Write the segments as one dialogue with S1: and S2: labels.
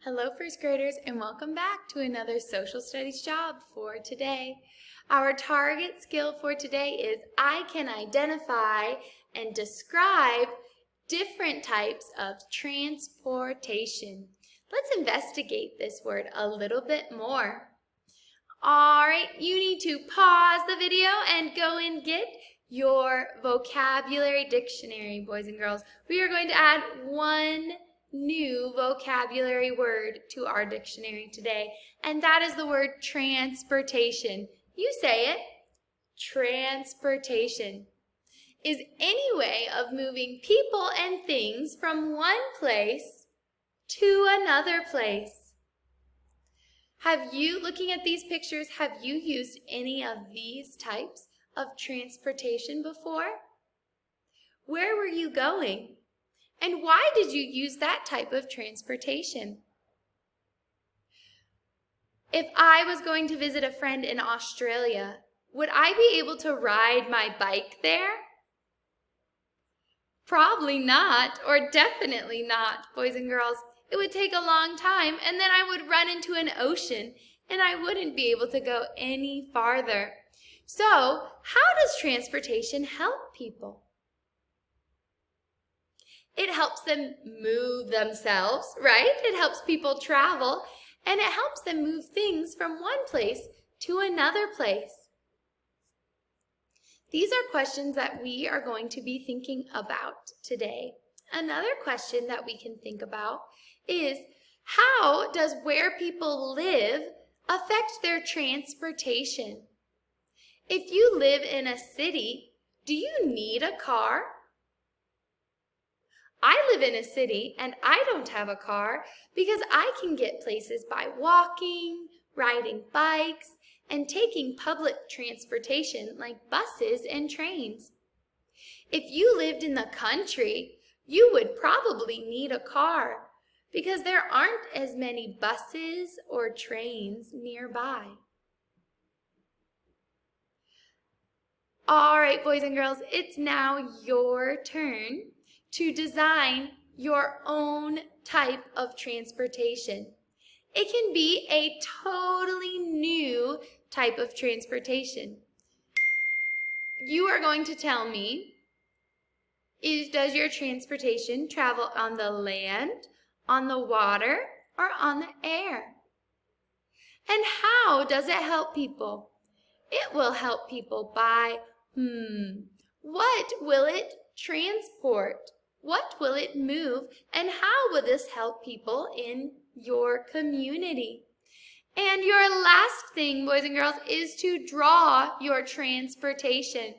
S1: Hello, first graders, and welcome back to another social studies job for today. Our target skill for today is I can identify and describe different types of transportation. Let's investigate this word a little bit more. All right, you need to pause the video and go and get your vocabulary dictionary, boys and girls. We are going to add one new vocabulary word to our dictionary today, and that is the word transportation. You say it. Transportation is any way of moving people and things from one place to another place. Looking at these pictures, have you used any of these types of transportation before? Where were you going? And why did you use that type of transportation? If I was going to visit a friend in Australia, would I be able to ride my bike there? Probably not, or definitely not, boys and girls. It would take a long time, and then I would run into an ocean, and I wouldn't be able to go any farther. So, how does transportation help people? It helps them move themselves, right? It helps people travel, and it helps them move things from one place to another place. These are questions that we are going to be thinking about today. Another question that we can think about is, how does where people live affect their transportation? If you live in a city, do you need a car? I live in a city and I don't have a car because I can get places by walking, riding bikes, and taking public transportation like buses and trains. If you lived in the country, you would probably need a car because there aren't as many buses or trains nearby. All right, boys and girls, it's now your turn to design your own type of transportation. It can be a totally new type of transportation. You are going to tell me, does your transportation travel on the land, on the water, or on the air? And how does it help people? It will help people by, what will it transport? What will it move, and how will this help people in your community? And your last thing, boys and girls, is to draw your transportation.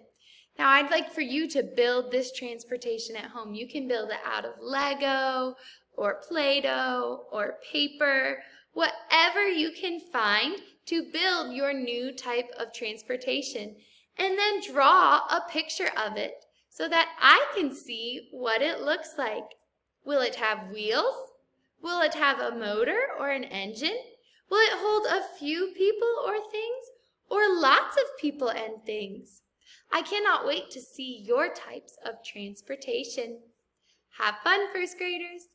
S1: Now, I'd like for you to build this transportation at home. You can build it out of Lego or Play-Doh or paper, whatever you can find to build your new type of transportation. And then draw a picture of it so that I can see what it looks like. Will it have wheels? Will it have a motor or an engine? Will it hold a few people or things, or lots of people and things? I cannot wait to see your types of transportation. Have fun, first graders!